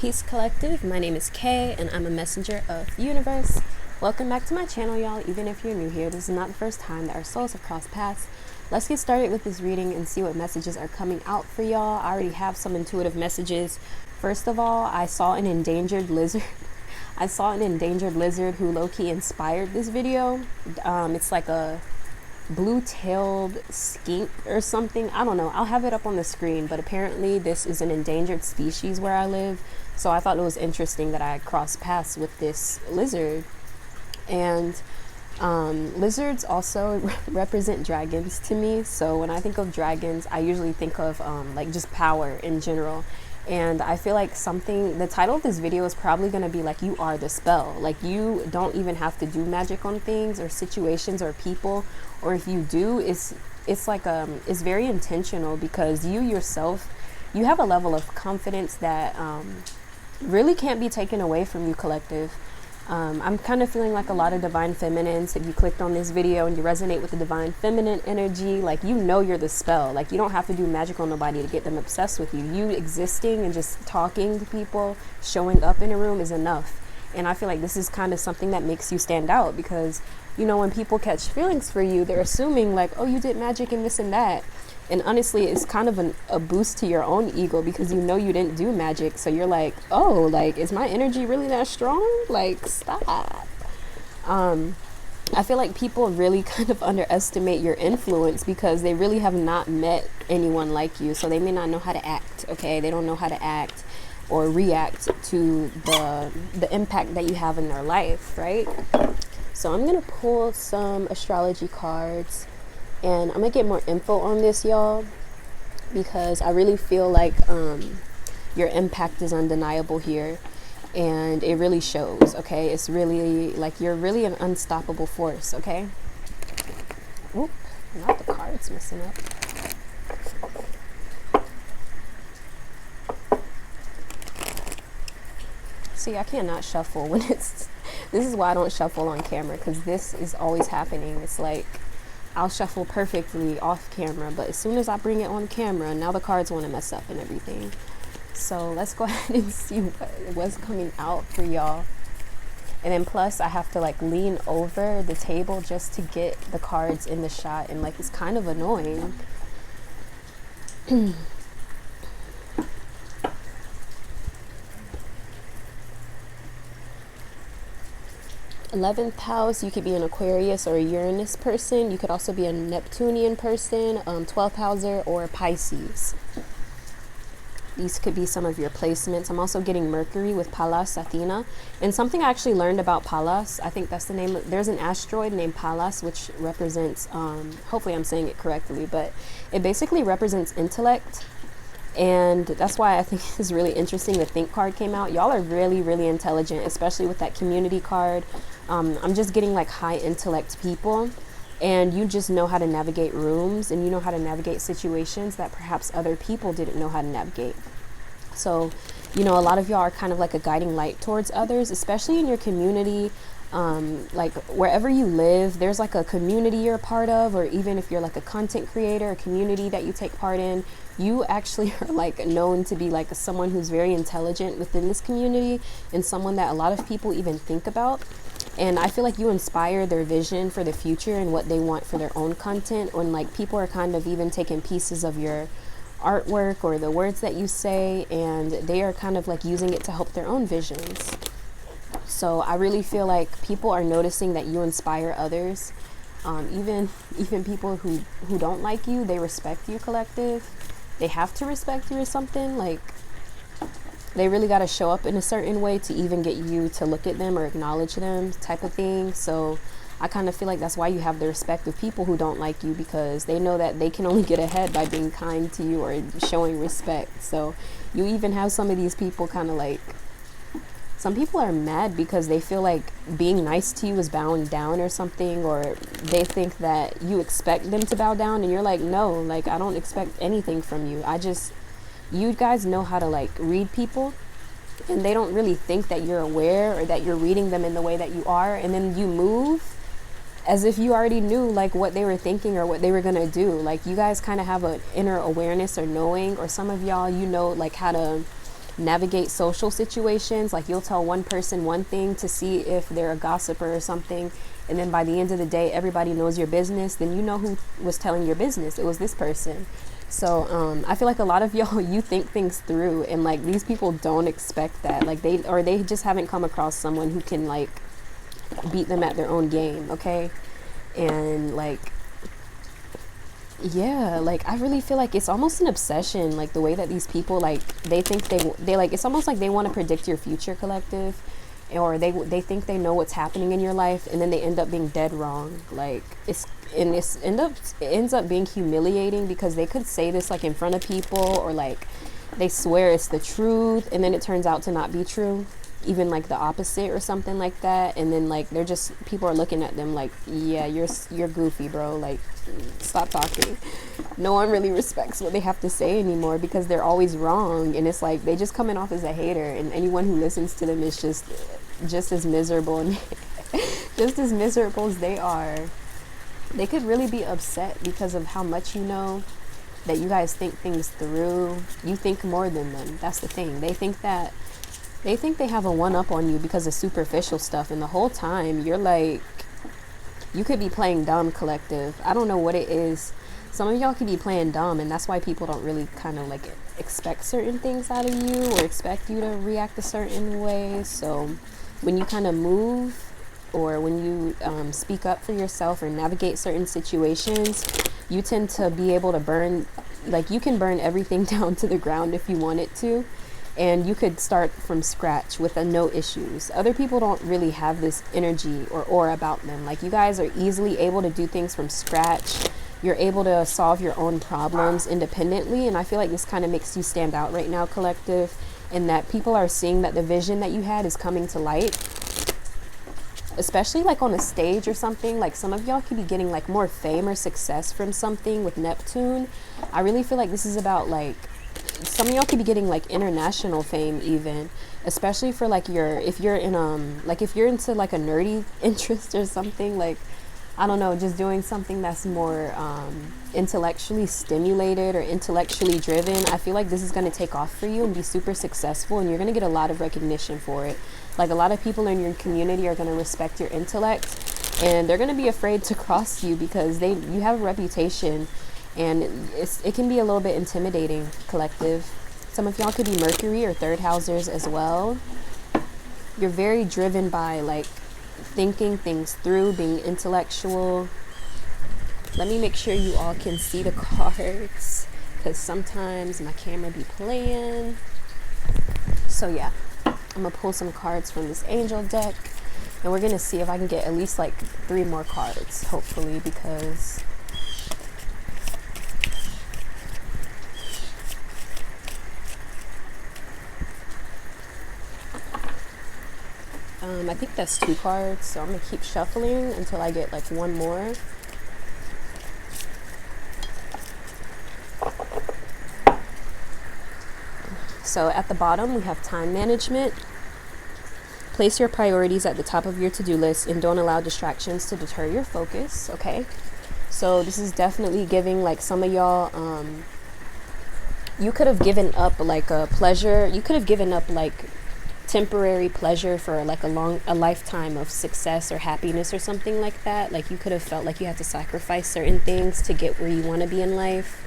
Peace Collective. My name is Kay and I'm a messenger of the universe. Welcome back to my channel, y'all. Even if you're new here, this is not the first time that our souls have crossed paths. Let's get started with this reading and see what messages are coming out for y'all. I already have some intuitive messages. First of all, I saw an endangered lizard. I saw an endangered lizard who low-key inspired this video. It's like a blue-tailed skink or something. I don't know. I'll have it up on the screen, but apparently this is an endangered species where I live. So I thought it was interesting that I crossed paths with this lizard. And lizards also represent dragons to me. So when I think of dragons, I usually think of like just power in general. And I feel like the title of this video is probably going to be like, you are the spell. Like, you don't even have to do magic on things or situations or people. Or if you do, it's like, it's very intentional, because you yourself, you have a level of confidence that really can't be taken away from you, collective. I'm kind of feeling like a lot of divine feminines. If you clicked on this video and you resonate with the divine feminine energy, like, you know you're the spell. Like, you don't have to do magic on nobody to get them obsessed with you. You existing and just talking to people, showing up in a room is enough. And I feel like this is kind of something that makes you stand out, because, you know, when people catch feelings for you, they're assuming like, oh, you did magic and this and that. And honestly, it's kind of a boost to your own ego, because you know you didn't do magic. So you're like, oh, like, is my energy really that strong? Like, stop. I feel like people really kind of underestimate your influence, because they really have not met anyone like you. So they may not know how to act, okay? They don't know how to act or react to the impact that you have in their life, right? So I'm going to pull some astrology cards. And I'm gonna get more info on this, y'all, because I really feel like your impact is undeniable here, and it really shows, okay? It's really like you're really an unstoppable force, okay? Oop, not the cards messing up. See, I cannot shuffle when this is why I don't shuffle on camera, because this is always happening. It's like, I'll shuffle perfectly off camera, but as soon as I bring it on camera, now the cards want to mess up and everything. So let's go ahead and see what's coming out for y'all. And then plus I have to like lean over the table just to get the cards in the shot, and like, it's kind of annoying. 11th house, you could be an Aquarius or a Uranus person. You could also be a Neptunian person, 12th houser, or Pisces. These could be some of your placements. I'm also getting Mercury with Pallas Athena. And something I actually learned about Pallas, I think that's the name, there's an asteroid named Pallas, which represents, hopefully I'm saying it correctly, but it basically represents intellect. And that's why I think it's really interesting the Think card came out. Y'all are really, really intelligent, especially with that community card. I'm just getting like high intellect people, and you just know how to navigate rooms, and you know how to navigate situations that perhaps other people didn't know how to navigate. So, you know, a lot of y'all are kind of like a guiding light towards others, especially in your community. Like wherever you live, there's like a community you're a part of, or even if you're like a content creator, a community that you take part in, you actually are like known to be like someone who's very intelligent within this community, and someone that a lot of people even think about. And I feel like you inspire their vision for the future and what they want for their own content, when like people are kind of even taking pieces of your artwork or the words that you say, and they are kind of like using it to help their own visions. So I really feel like people are noticing that you inspire others. Even people who don't like you, they respect you, collective. They have to respect you or something. Like, they really got to show up in a certain way to even get you to look at them or acknowledge them, type of thing. So I kind of feel like that's why you have the respect of people who don't like you, because they know that they can only get ahead by being kind to you or showing respect. So you even have some of these people kind of like, some people are mad because they feel like being nice to you is bowing down or something, or they think that you expect them to bow down, and you're like, no, like, I don't expect anything from you. You guys know how to like read people, and they don't really think that you're aware or that you're reading them in the way that you are, and then you move as if you already knew like what they were thinking or what they were gonna do. Like, you guys kind of have an inner awareness or knowing, or some of y'all, you know, like how to navigate social situations. Like you'll tell one person one thing to see if they're a gossiper or something, and then by the end of the day everybody knows your business, then you know who was telling your business. It was this person. So I feel like a lot of y'all, you think things through, and like these people don't expect that. Like they just haven't come across someone who can like beat them at their own game. Okay. And like, yeah, like I really feel like it's almost an obsession, like the way that these people, like they think they like, it's almost like they want to predict your future, collective, or they think they know what's happening in your life, and then they end up being dead wrong. Like it ends up being humiliating, because they could say this like in front of people, or like they swear it's the truth, and then it turns out to not be true, even like the opposite or something like that. And then like they're just, people are looking at them like, yeah, you're goofy, bro, like stop talking. No one really respects what they have to say anymore, because they're always wrong. And it's like they just coming off as a hater, and anyone who listens to them is just as miserable and just as miserable as they are. They could really be upset because of how much you know, that you guys think things through. You think more than them. That's the thing. They think they have a one up on you because of superficial stuff, and the whole time you're like, you could be playing dumb, collective. I don't know what it is. Some of y'all could be playing dumb, and that's why people don't really kind of like expect certain things out of you, or expect you to react a certain way. So when you kind of move, or when you speak up for yourself or navigate certain situations, you tend to be able to burn, like you can burn everything down to the ground if you wanted to. And you could start from scratch with no issues. Other people don't really have this energy or aura about them. Like you guys are easily able to do things from scratch. You're able to solve your own problems independently. And I feel like this kind of makes you stand out right now, collective, in that people are seeing that the vision that you had is coming to light. Especially like on a stage or something. Like some of y'all could be getting like more fame or success from something with Neptune. I really feel like this is about like, some of y'all could be getting like international fame even, especially for like if you're into like a nerdy interest or something, like I don't know, just doing something that's more intellectually stimulated or intellectually driven. I feel like this is going to take off for you and be super successful, and you're going to get a lot of recognition for it. Like a lot of people in your community are going to respect your intellect, and they're going to be afraid to cross you because you have a reputation. And it can be a little bit intimidating, collective. Some of y'all could be Mercury or third housers as well. You're very driven by like thinking things through, being intellectual. Let me make sure you all can see the cards, because sometimes my camera be playing. So yeah, I'm gonna pull some cards from this angel deck, and we're gonna see if I can get at least like 3 more cards, hopefully, because I think that's 2 cards, so I'm going to keep shuffling until I get like 1 more. So at the bottom, we have time management. Place your priorities at the top of your to-do list and don't allow distractions to deter your focus, okay? So this is definitely giving like some of y'all, you could have given up like a pleasure. You could have given up like temporary pleasure for like a lifetime of success or happiness or something like that. Like you could have felt like you had to sacrifice certain things to get where you want to be in life.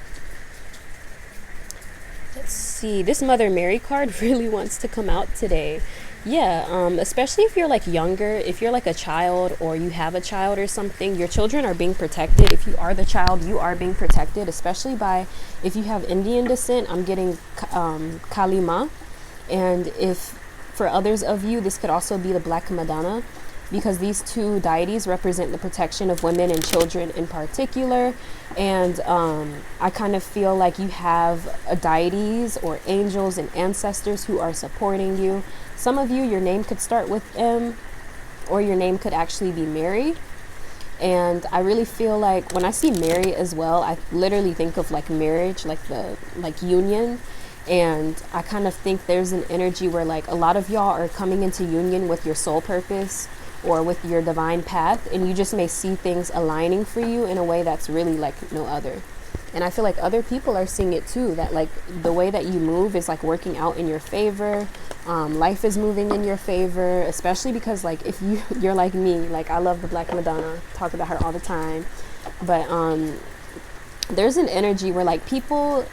Let's see, this Mother Mary card really wants to come out today. Yeah, especially if you're like younger, if you're like a child or you have a child or something, your children are being protected. If you are the child, you are being protected, especially by, if you have Indian descent, I'm getting Kali Ma. And if for others of you, this could also be the Black Madonna, because these 2 deities represent the protection of women and children in particular. And I kind of feel like you have deities or angels and ancestors who are supporting you. Some of you, your name could start with M, or your name could actually be Mary. And I really feel like when I see Mary as well, I literally think of like marriage, like the union. And I kind of think there's an energy where like a lot of y'all are coming into union with your soul purpose or with your divine path, and you just may see things aligning for you in a way that's really like no other. And I feel like other people are seeing it too, that like the way that you move is like working out in your favor. Life is moving in your favor, especially because like if you're like me, like I love the Black Madonna, talk about her all the time. But there's an energy where like people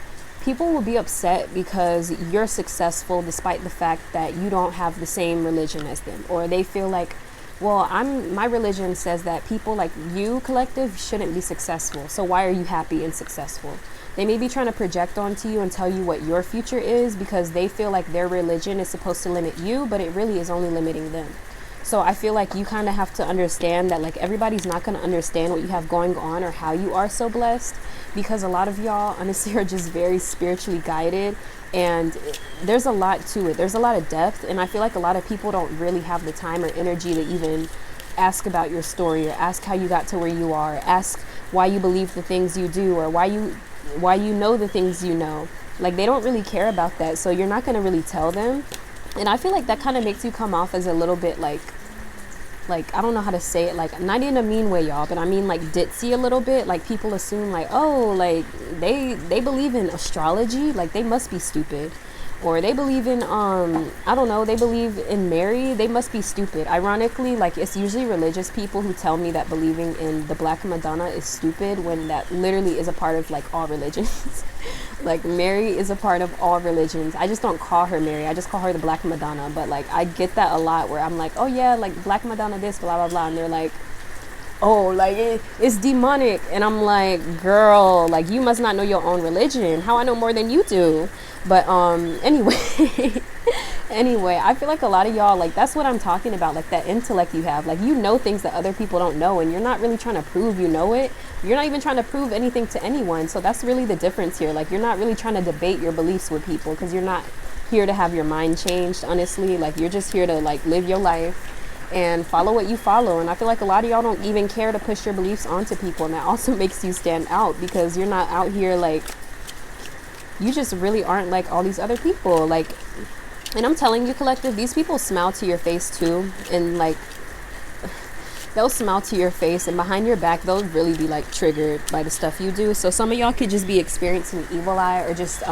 will be upset because you're successful despite the fact that you don't have the same religion as them, or they feel like, well, my religion says that people like you, collective, shouldn't be successful, so why are you happy and successful? They may be trying to project onto you and tell you what your future is because they feel like their religion is supposed to limit you, but it really is only limiting them. So I feel like you kind of have to understand that like everybody's not going to understand what you have going on or how you are so blessed, because a lot of y'all honestly are just very spiritually guided, and there's a lot to it. There's a lot of depth, and I feel like a lot of people don't really have the time or energy to even ask about your story or ask how you got to where you are, ask why you believe the things you do, or why you know the things you know. Like they don't really care about that, so you're not going to really tell them. And I feel like that kind of makes you come off as a little bit like I don't know how to say it, like not in a mean way, y'all, but I mean like ditzy a little bit. Like people assume like, oh, like they believe in astrology, like they must be stupid. Or they believe in I don't know, they believe in Mary, they must be stupid. Ironically, like it's usually religious people who tell me that believing in the Black Madonna is stupid, when that literally is a part of like all religions. Like Mary is a part of all religions. I just don't call her Mary, I just call her the Black Madonna. But like I get that a lot where I'm like, oh yeah, like Black Madonna this, blah blah blah, and they're like, oh, like it's demonic. And I'm like, girl, like you must not know your own religion. How I know more than you do? But anyway, anyway, I feel like a lot of y'all, like that's what I'm talking about, like that intellect you have. Like you know things that other people don't know, and you're not really trying to prove you know it. You're not even trying to prove anything to anyone. So that's really the difference here. Like you're not really trying to debate your beliefs with people, because you're not here to have your mind changed, honestly. Like you're just here to like live your life and follow what you follow. And I feel like a lot of y'all don't even care to push your beliefs onto people, and that also makes you stand out, because you're not out here like, you just really aren't like all these other people. Like, and I'm telling you, collective, these people smile to your face too, and like they'll smile to your face, and behind your back they'll really be like triggered by the stuff you do. So some of y'all could just be experiencing evil eye, or just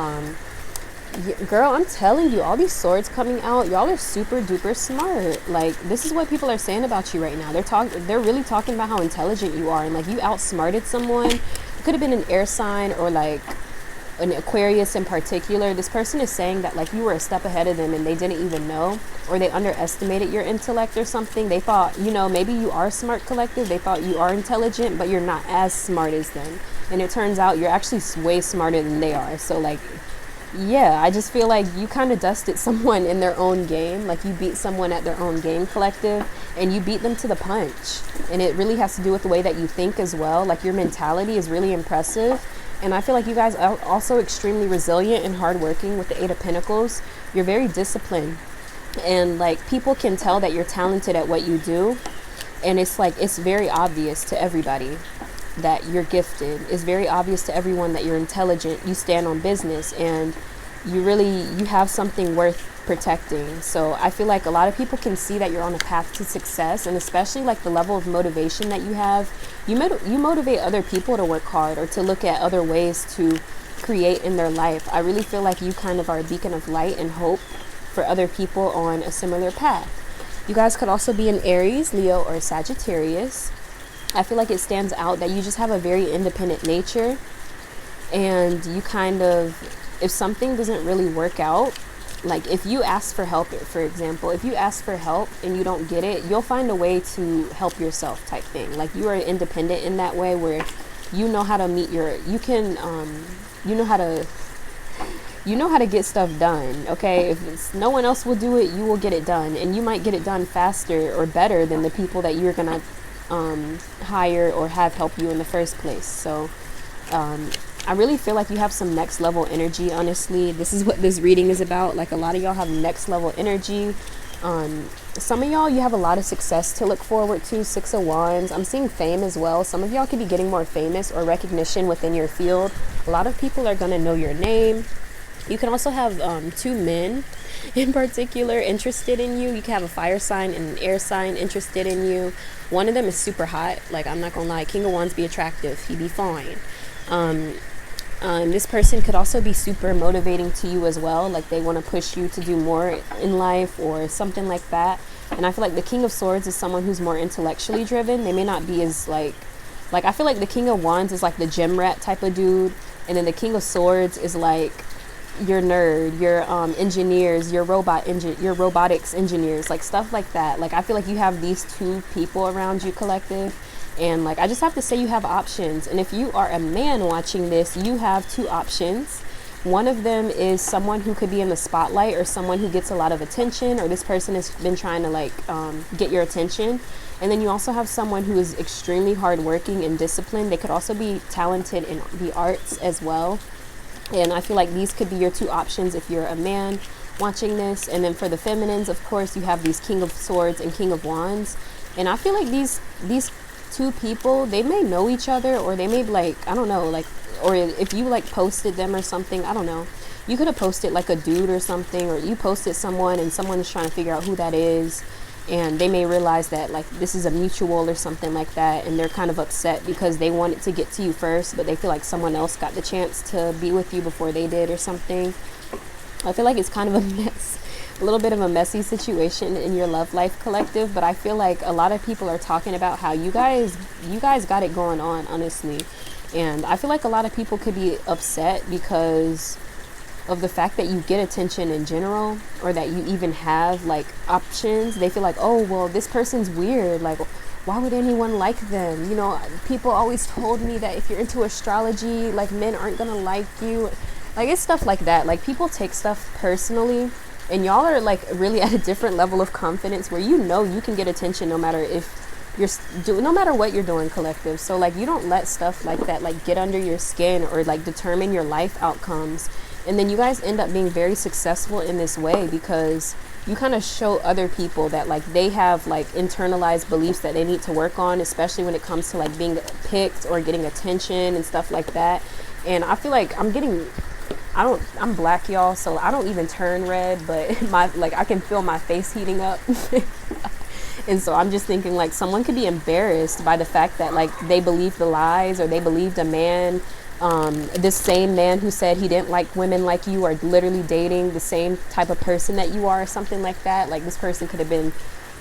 girl, I'm telling you, all these swords coming out, y'all are super duper smart. Like this is what people are saying about you right now. They're really talking about how intelligent you are, and like you outsmarted someone. It could have been an air sign, or like an Aquarius in particular. This person is saying that like you were a step ahead of them and they didn't even know, or they underestimated your intellect or something. They thought, you know, maybe you are smart, collective. They thought you are intelligent, but you're not as smart as them. And it turns out you're actually way smarter than they are. So like, yeah, I just feel like you kind of dusted someone in their own game. Like you beat someone at their own game, collective, and you beat them to the punch. And it really has to do with the way that you think as well. Like your mentality is really impressive. And I feel like you guys are also extremely resilient and hardworking with the Eight of Pentacles. You're very disciplined, and like people can tell that you're talented at what you do. And it's like, it's very obvious to everybody that you're gifted. It's very obvious to everyone that you're intelligent. You stand on business, and you have something worth protecting. So I feel like a lot of people can see that you're on a path to success, and especially like the level of motivation that you have. You motivate other people to work hard, or to look at other ways to create in their life. I really feel like you kind of are a beacon of light and hope for other people on a similar path. You guys could also be an Aries, Leo, or Sagittarius. I feel like it stands out that you just have a very independent nature, and you kind of, if something doesn't really work out, like if you ask for help, for example, if you ask for help and you don't get it, you'll find a way to help yourself type thing. Like you are independent in that way, where you know how to meet your, you know how to get stuff done. Okay, if no one else will do it, you will get it done, and you might get it done faster or better than the people that you're gonna hire or have help you in the first place. So I really feel like you have some next level energy, honestly. This is what this reading is about. Like a lot of y'all have next level energy. Some of y'all, you have a lot of success to look forward to. Six of Wands. I'm seeing fame as well. Some of y'all could be getting more famous or recognition within your field. A lot of people are going to know your name. You can also have two men in particular interested in you. You can have a fire sign and an air sign interested in you. One of them is super hot. Like, I'm not gonna lie, King of Wands be attractive. He be fine. This person could also be super motivating to you as well. Like they want to push you to do more in life or something like that. And I feel like the King of Swords is someone who's more intellectually driven. They may not be as like I feel like the King of Wands is like the gym rat type of dude. And then the King of Swords is like your nerd, your engineers, your robotics engineers, like stuff like that. Like I feel like you have these two people around you, collective. And like I just have to say, you have options. And if you are a man watching this, you have two options. One of them is someone who could be in the spotlight, or someone who gets a lot of attention, or this person has been trying to like get your attention. And then you also have someone who is extremely hardworking and disciplined. They could also be talented in the arts as well. And I feel like these could be your two options if you're a man watching this. And then for the feminines, of course, you have these King of Swords and King of Wands. And I feel like these two people, they may know each other, or they may like, I don't know, like, or if you like posted them or something, I don't know. You could have posted like a dude or something, or you posted someone and someone is trying to figure out who that is. And they may realize that like this is a mutual or something like that, and they're kind of upset because they wanted to get to you first, but they feel like someone else got the chance to be with you before they did or something. I feel like it's kind of a mess, a little bit of a messy situation in your love life, collective. But I feel like a lot of people are talking about how you guys got it going on, honestly. And I feel like a lot of people could be upset because of the fact that you get attention in general, or that you even have like options. They feel like, oh well, this person's weird, like why would anyone like them? You know, people always told me that if you're into astrology, like men aren't gonna like you. Like it's stuff like that. Like people take stuff personally, and y'all are like really at a different level of confidence where you know you can get attention no matter no matter what you're doing, collective. So like you don't let stuff like that like get under your skin or like determine your life outcomes. And then you guys end up being very successful in this way because you kind of show other people that like they have like internalized beliefs that they need to work on, especially when it comes to like being picked or getting attention and stuff like that. And I feel like I'm black, y'all, so I don't even turn red, but I can feel my face heating up. And so I'm just thinking like someone could be embarrassed by the fact that like they believed the lies, or they believed a man, this same man who said he didn't like women like you, are literally dating the same type of person that you are, or something like that. Like this person could have been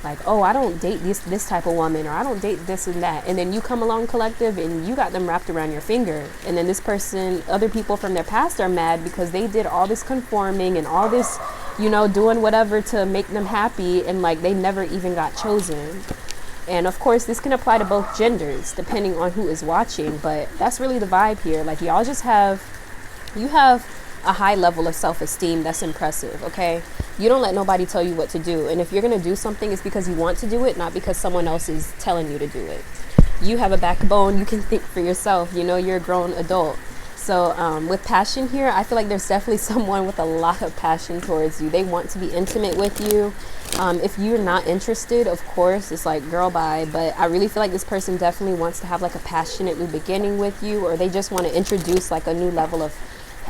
like, oh, I don't date this type of woman, or I don't date this and that. And then you come along, collective, and you got them wrapped around your finger. And then this person, other people from their past are mad because they did all this conforming and all this, you know, doing whatever to make them happy, and like they never even got chosen. And of course, this can apply to both genders depending on who is watching, but that's really the vibe here. Like y'all just have a high level of self-esteem that's impressive, okay? You don't let nobody tell you what to do. And if you're going to do something, it's because you want to do it, not because someone else is telling you to do it. You have a backbone. You can think for yourself. You know, you're a grown adult. So with passion here, I feel like there's definitely someone with a lot of passion towards you. They want to be intimate with you. If you're not interested, of course, it's like, girl, bye. But I really feel like this person definitely wants to have like a passionate new beginning with you, or they just want to introduce like a new level of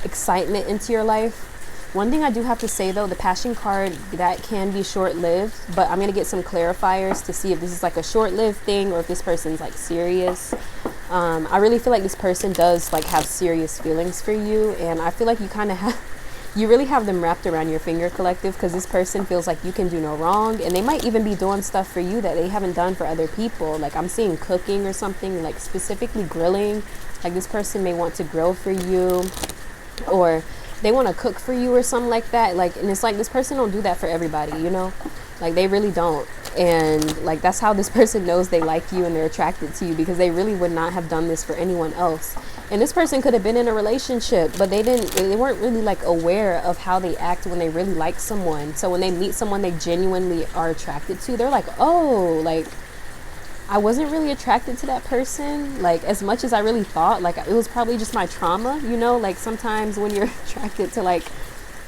excitement into your life. One thing I do have to say though, the passion card, that can be short-lived, but I'm going to get some clarifiers to see if this is like a short-lived thing or if this person's like serious. I really feel like this person does like have serious feelings for you, and I feel like you really have them wrapped around your finger, collective, because this person feels like you can do no wrong, and they might even be doing stuff for you that they haven't done for other people. Like I'm seeing cooking or something, like specifically grilling. Like this person may want to grill for you, or they want to cook for you or something like that. Like, and it's like this person don't do that for everybody, you know, like they really don't. And like that's how this person knows they like you and they're attracted to you, because they really would not have done this for anyone else. And this person could have been in a relationship, but they weren't really like aware of how they act when they really like someone. So when they meet someone they genuinely are attracted to, they're like, oh, like I wasn't really attracted to that person like as much as I really thought. Like it was probably just my trauma, you know. Like sometimes when you're attracted to like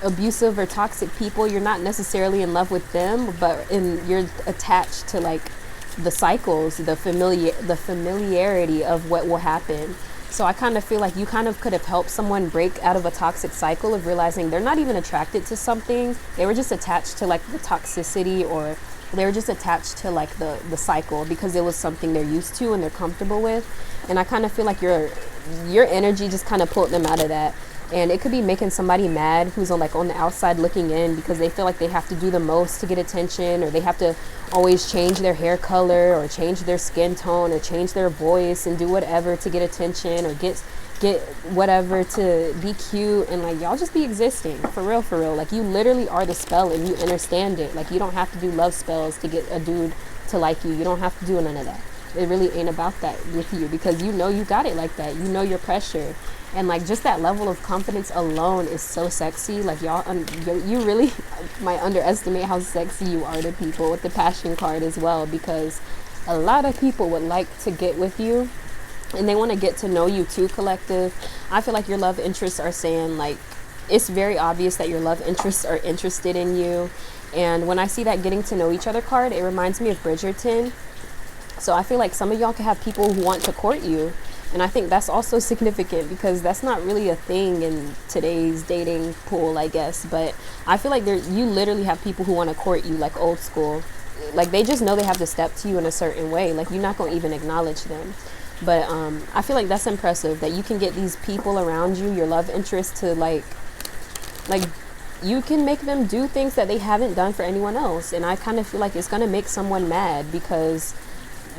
abusive or toxic people, you're not necessarily in love with them, but you're attached to like the cycles, the familiarity of what will happen. So I kind of feel like you kind of could have helped someone break out of a toxic cycle of realizing they're not even attracted to something. They were just attached to like the toxicity, or they were just attached to like the cycle because it was something they're used to and they're comfortable with. And I kind of feel like you're your energy just kind of pulled them out of that. And it could be making somebody mad who's on the outside looking in, because they feel like they have to do the most to get attention, or they have to always change their hair color or change their skin tone or change their voice and do whatever to get attention, or get whatever to be cute. And like, y'all just be existing for real. Like, you literally are the spell and you understand it. Like, you don't have to do love spells to get a dude to like you. You don't have to do none of that. It really ain't about that with you, because you know you got it like that. You know your pressure. And like, just that level of confidence alone is so sexy. Like, y'all, you really might underestimate how sexy you are to people with the passion card as well, because a lot of people would like to get with you and they want to get to know you too, collective. I feel like your love interests are saying, like, it's very obvious that your love interests are interested in you. And when I see that getting to know each other card, it reminds me of Bridgerton. So I feel like some of y'all can have people who want to court you. And I think that's also significant, because that's not really a thing in today's dating pool, I guess. But I feel like you literally have people who want to court you, like old school. Like, they just know they have to step to you in a certain way. Like, you're not going to even acknowledge them. But I feel like that's impressive, that you can get these people around you, your love interest, to like you can make them do things that they haven't done for anyone else. And I kind of feel like it's going to make someone mad, because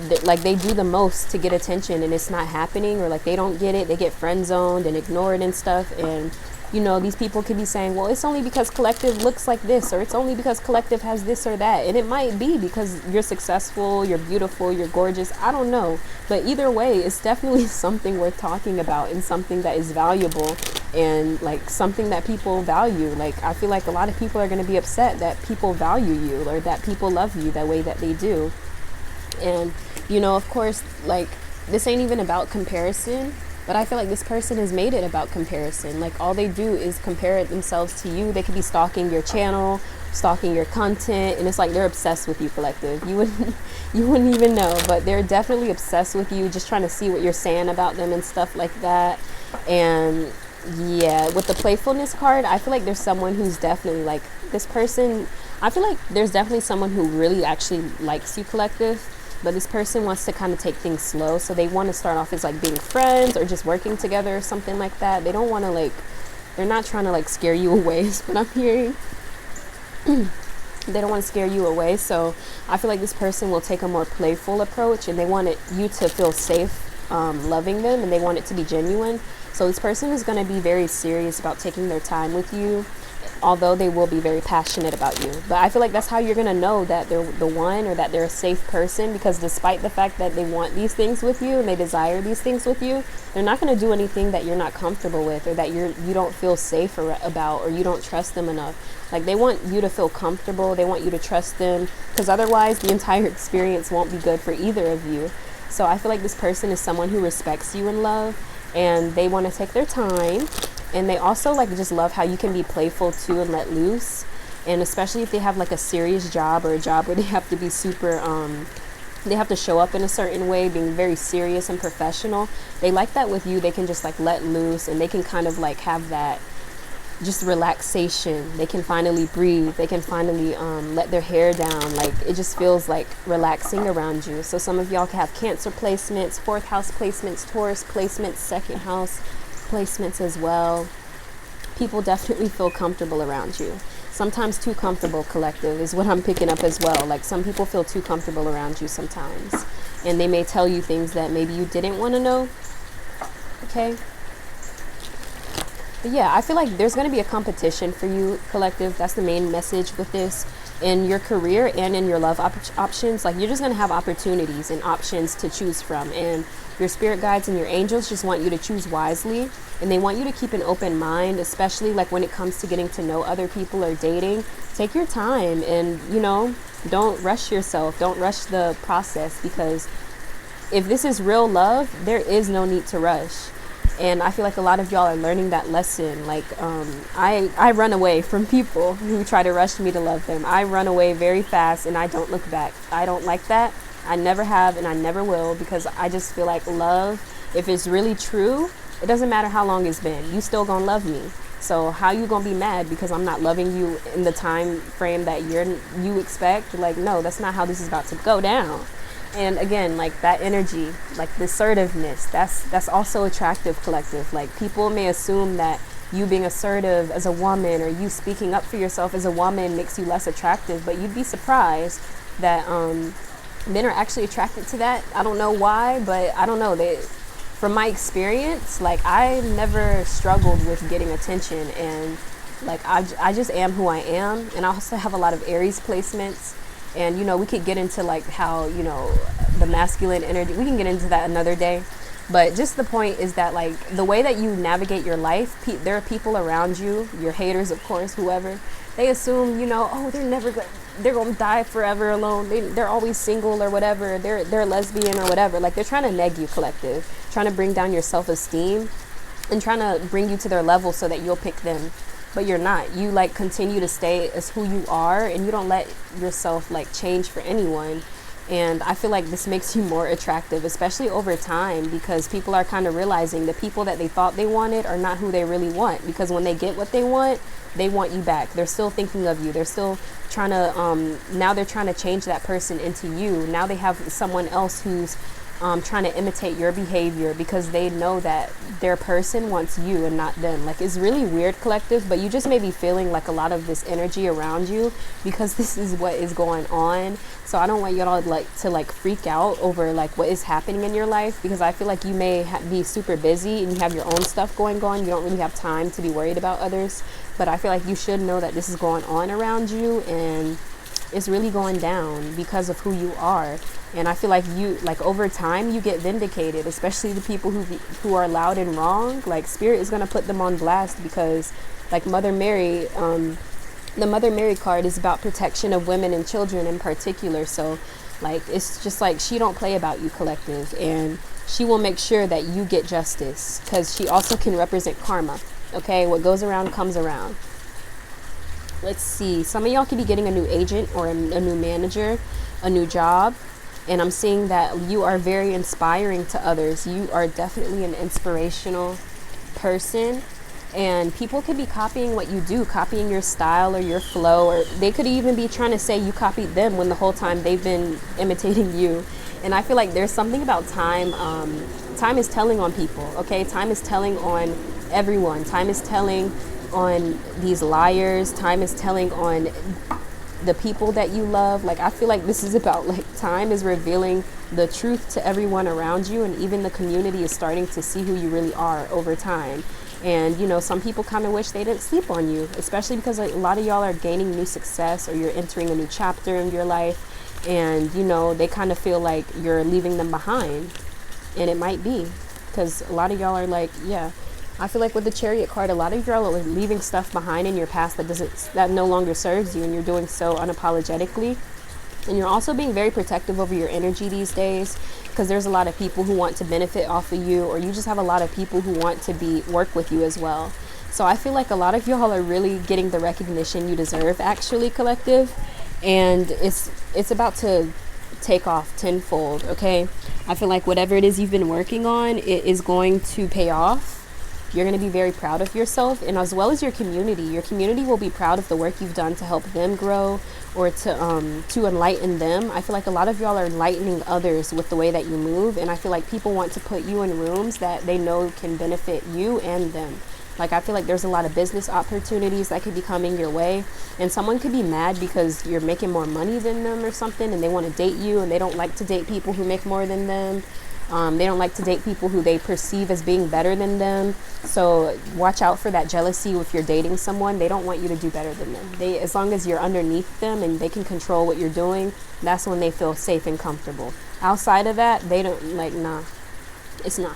they do the most to get attention and it's not happening, or like they don't get it, they get friend zoned and ignored and stuff. And you know, these people could be saying, well, it's only because collective looks like this, or it's only because collective has this or that. And it might be because you're successful, you're beautiful, you're gorgeous, I don't know. But either way, it's definitely something worth talking about, and something that is valuable, and like something that people value. Like, I feel like a lot of people are going to be upset that people value you, or that people love you the way that they do. And you know, of course, like, this ain't even about comparison, but I feel like this person has made it about comparison. Like, all they do is compare themselves to you. They could be stalking your channel, stalking your content, and it's like they're obsessed with you, collective. You wouldn't even know, but they're definitely obsessed with you, just trying to see what you're saying about them and stuff like that. And yeah, with the playfulness card, I feel like there's someone who's definitely like this person. I feel like there's definitely someone who really actually likes you, collective. But this person wants to kind of take things slow. So they want to start off as like being friends or just working together or something like that. They don't want to they're not trying to scare you away is what I'm hearing. They don't want to scare you away. So I feel like this person will take a more playful approach, and they want you to feel safe loving them, and they want it to be genuine. So this person is going to be very serious about taking their time with you, although they will be very passionate about you. But I feel like that's how you're going to know that they're the one, or that they're a safe person, because despite the fact that they want these things with you and they desire these things with you, they're not going to do anything that you're not comfortable with, or that you don't feel safe about, or you don't trust them enough. Like, they want you to feel comfortable, they want you to trust them, because otherwise the entire experience won't be good for either of you. So I feel like this person is someone who respects you in love, and they want to take their time. And they also just love how you can be playful too and let loose. And especially if they have a serious job, or a job where they have to be super, they have to show up in a certain way, being very serious and professional. They like that with you. They can just let loose, and they can kind of have that just relaxation. They can finally breathe. They can finally let their hair down. It just feels relaxing around you. So some of y'all can have Cancer placements, 4th house placements, Taurus placements, 2nd house placements as well. People definitely feel comfortable around you. Sometimes too comfortable, collective, is what I'm picking up as well. Some people feel too comfortable around you sometimes, and they may tell you things that maybe you didn't want to know. Okay. But yeah, I feel like there's going to be a competition for you, collective. That's the main message with this. In your career and in your love options, you're just going to have opportunities and options to choose from. And your spirit guides and your angels just want you to choose wisely. And they want you to keep an open mind, especially when it comes to getting to know other people or dating. Take your time, and, don't rush yourself. Don't rush the process, because if this is real love, there is no need to rush. And I feel like a lot of y'all are learning that lesson. I run away from people who try to rush me to love them. I run away very fast, and I don't look back. I don't like that. I never have, and I never will, because I just feel like love, if it's really true, it doesn't matter how long it's been. You still gonna love me. So how you gonna be mad because I'm not loving you in the time frame that you expect? No, that's not how this is about to go down. And again, like that energy, like the assertiveness, that's also attractive, collective. Like people may assume that you being assertive as a woman or you speaking up for yourself as a woman makes you less attractive, but you'd be surprised that men are actually attracted to that. I don't know why, but I don't know. From my experience, like I never struggled with getting attention, and like I just am who I am. And I also have a lot of Aries placements, and we could get into like how the masculine energy, we can get into that another day. But just the point is that like the way that you navigate your life, there are people around you, your haters, of course, whoever, they assume oh, they're gonna die forever alone, they're always single or whatever, they're lesbian or whatever. Like they're trying to neg you, collective, trying to bring down your self-esteem and trying to bring you to their level so that you'll pick them. But you're not. You like continue to stay as who you are, and you don't let yourself like change for anyone. And I feel like this makes you more attractive, especially over time, because people are kind of realizing the people that they thought they wanted are not who they really want. Because when they get what they want you back. They're still thinking of you. They're still trying to, now they're trying to change that person into you. Now they have someone else who's trying to imitate your behavior because they know that their person wants you and not them. Like it's really weird, collective, but you just may be feeling like a lot of this energy around you because this is what is going on. So I don't want y'all to freak out over like what is happening in your life, because I feel like you may be super busy and you have your own stuff going on. You don't really have time to be worried about others, but I feel like you should know that this is going on around you, and it's really going down because of who you are. And I feel like over time you get vindicated, especially the people who are loud and wrong. Like spirit is going to put them on blast because like Mother Mary, the Mother Mary card is about protection of women and children in particular. So like it's just like she don't play about you, collective, and she will make sure that you get justice, because she also can represent karma. Okay, what goes around comes around. Let's see, some of y'all could be getting a new agent or a new manager, a new job. And I'm seeing that you are very inspiring to others. You are definitely an inspirational person. And people could be copying what you do, copying your style or your flow. Or they could even be trying to say you copied them when the whole time they've been imitating you. And I feel like there's something about time. Time is telling on people, okay? Time is telling on everyone. Time is telling on these liars. Time is telling on the people that you love. Like I feel like this is about like time is revealing the truth to everyone around you, and even the community is starting to see who you really are over time. And some people kind of wish they didn't sleep on you, especially because like, a lot of y'all are gaining new success or you're entering a new chapter in your life, and they kind of feel like you're leaving them behind. And it might be because a lot of y'all are like, yeah, I feel like with the Chariot card, a lot of y'all are leaving stuff behind in your past that no longer serves you, and you're doing so unapologetically. And you're also being very protective over your energy these days, because there's a lot of people who want to benefit off of you, or you just have a lot of people who want to work with you as well. So I feel like a lot of y'all are really getting the recognition you deserve, actually, collective, and it's about to take off tenfold. Okay, I feel like whatever it is you've been working on, it is going to pay off. You're going to be very proud of yourself, and as well as your community. Your community will be proud of the work you've done to help them grow, or to enlighten them. I feel like a lot of y'all are enlightening others with the way that you move, and I feel like people want to put you in rooms that they know can benefit you and them. Like I feel like there's a lot of business opportunities that could be coming your way, and someone could be mad because you're making more money than them or something, and they want to date you, and they don't like to date people who make more than them. They don't like to date people who they perceive as being better than them. So watch out for that jealousy if you're dating someone. They don't want you to do better than them. As long as you're underneath them and they can control what you're doing, that's when they feel safe and comfortable. Outside of that, they don't nah, it's not.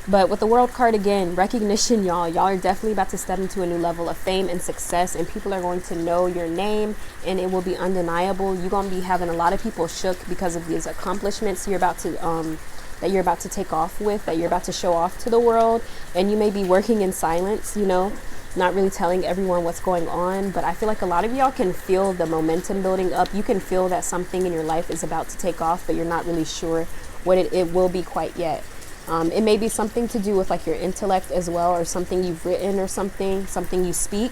But with the World card again, recognition, y'all are definitely about to step into a new level of fame and success, and people are going to know your name, and it will be undeniable. You're going to be having a lot of people shook because of these accomplishments you're about to take off with, that you're about to show off to the world. And you may be working in silence, not really telling everyone what's going on. But I feel like a lot of y'all can feel the momentum building up. You can feel that something in your life is about to take off, but you're not really sure what it will be quite yet. It may be something to do with like your intellect as well, or something you've written, or something you speak.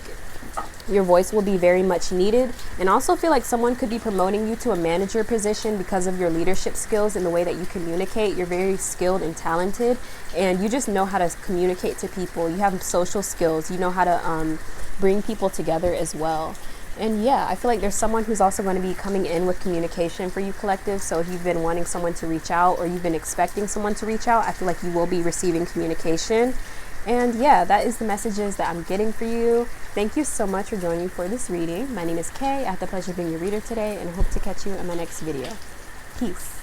Your voice will be very much needed, and also feel like someone could be promoting you to a manager position because of your leadership skills and the way that you communicate. You're very skilled and talented, and you just know how to communicate to people. You have social skills. You know how to bring people together as well. And yeah, I feel like there's someone who's also going to be coming in with communication for you, collective. So if you've been wanting someone to reach out, or you've been expecting someone to reach out, I feel like you will be receiving communication. And yeah, that is the messages that I'm getting for you. Thank you so much for joining me for this reading. My name is Kay. I had the pleasure of being your reader today, and I hope to catch you in my next video. Peace.